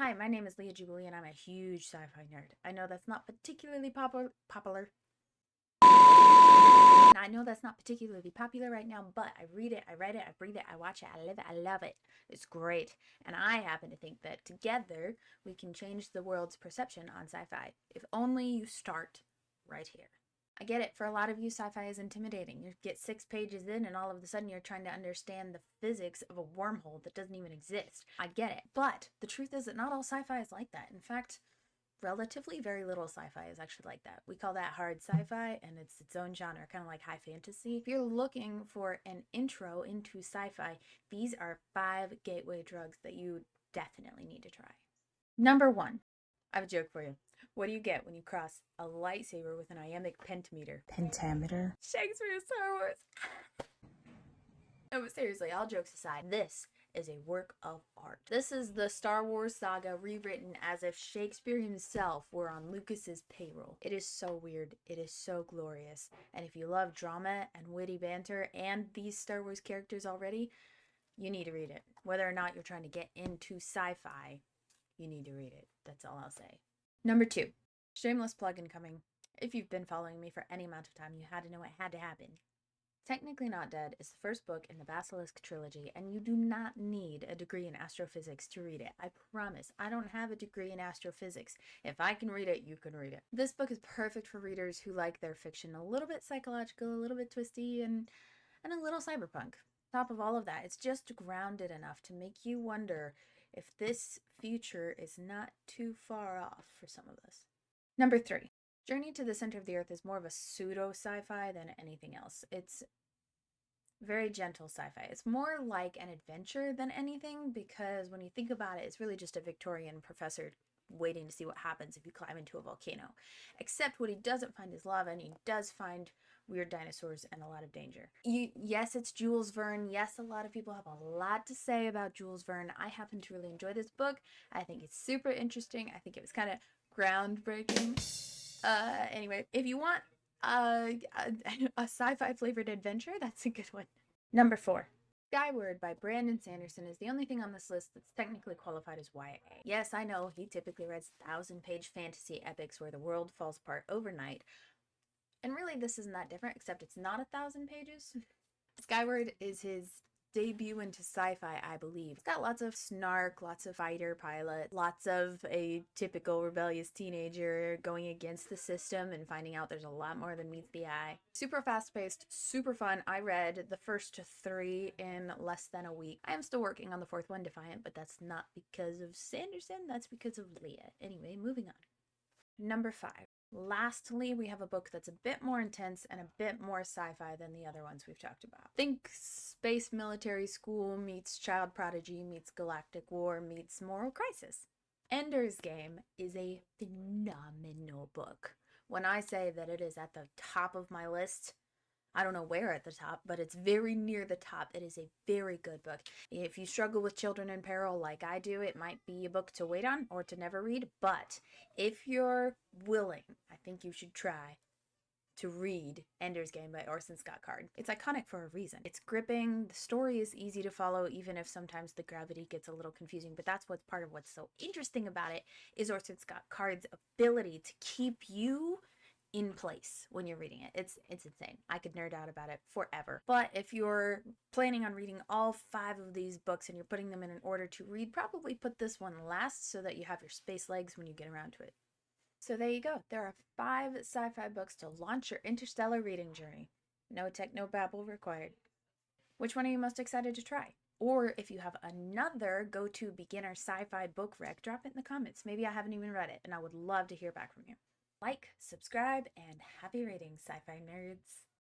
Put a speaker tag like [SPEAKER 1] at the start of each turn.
[SPEAKER 1] Hi, my name is Leah Jubilee, and I'm a huge sci-fi nerd. I know that's not particularly popular. I know that's not particularly popular right now, but I read it, I read it, I breathe it, I watch it, I live it, I love it. It's great. And I happen to think that together we can change the world's perception on sci-fi. If only you start right here. I get it. For a lot of you, sci-fi is intimidating. You get 6 pages in and all of a sudden you're trying to understand the physics of a wormhole that doesn't even exist. I get it. But the truth is that not all sci-fi is like that. In fact, relatively very little sci-fi is actually like that. We call that hard sci-fi, and it's its own genre, kind of like high fantasy. If you're looking for an intro into sci-fi, these are 5 gateway drugs that you definitely need to try. Number 1. I have a joke for you. What do you get when you cross a lightsaber with an iambic pentameter?
[SPEAKER 2] Pentameter.
[SPEAKER 1] Shakespeare, Star Wars. No, but seriously, all jokes aside, this is a work of art. This is the Star Wars saga rewritten as if Shakespeare himself were on Lucas's payroll. It is so weird. It is so glorious. And if you love drama and witty banter and these Star Wars characters already, you need to read it. Whether or not you're trying to get into sci-fi, you need to read it. That's all I'll say. Number 2. Shameless plug incoming. If you've been following me for any amount of time, you had to know it had to happen. Technically Not Dead is the first book in the Basilisk trilogy, and you do not need a degree in astrophysics to read it. I promise. I don't have a degree in astrophysics. If I can read it, you can read it. This book is perfect for readers who like their fiction a little bit psychological, a little bit twisty, and a little cyberpunk. Top of all of that, it's just grounded enough to make you wonder if this future is not too far off for some of us. Number 3. Journey to the Center of the Earth is more of a pseudo sci-fi than anything else. It's very gentle sci-fi. It's more like an adventure than anything, because when you think about it, it's really just a Victorian professor waiting to see what happens if you climb into a volcano. Except what he doesn't find is lava, and he does find weird dinosaurs and a lot of danger. Yes, it's Jules Verne. Yes, a lot of people have a lot to say about Jules Verne. I happen to really enjoy this book. I think it's super interesting. I think it was kind of groundbreaking. Anyway, if you want a sci-fi flavored adventure, that's a good one. Number 4. Skyward by Brandon Sanderson is the only thing on this list that's technically qualified as YA. Yes, I know, he typically writes 1,000-page fantasy epics where the world falls apart overnight. And really, this isn't that different, except it's not 1,000 pages. Skyward is his debut into sci-fi, I believe. It's got lots of snark, lots of fighter pilot, lots of a typical rebellious teenager going against the system and finding out there's a lot more than meets the eye. Super fast-paced, super fun. I read the first 3 in less than a week. I am still working on the 4th one, Defiant, but that's not because of Sanderson, that's because of Leah. Anyway, moving on. Number 5. Lastly, we have a book that's a bit more intense and a bit more sci-fi than the other ones we've talked about. Think space military school meets child prodigy meets galactic war meets moral crisis. Ender's Game is a phenomenal book. When I say that it is at the top of my list, I don't know where at the top, but it's very near the top. It is a very good book. If you struggle with children in peril like I do, it might be a book to wait on or to never read. But if you're willing, I think you should try to read Ender's Game by Orson Scott Card. It's iconic for a reason. It's gripping. The story is easy to follow, even if sometimes the gravity gets a little confusing. But that's what's part of what's so interesting about it, is Orson Scott Card's ability to keep you in place when you're reading it. It's insane. I could nerd out about it forever. But if you're planning on reading all 5 of these books and you're putting them in an order to read, probably put this one last so that you have your space legs when you get around to it. So there you go. There are 5 sci-fi books to launch your interstellar reading journey. No technobabble required. Which one are you most excited to try? Or if you have another go-to beginner sci-fi book rec, drop it in the comments. Maybe I haven't even read it, and I would love to hear back from you. Like, subscribe, and happy reading, sci-fi nerds.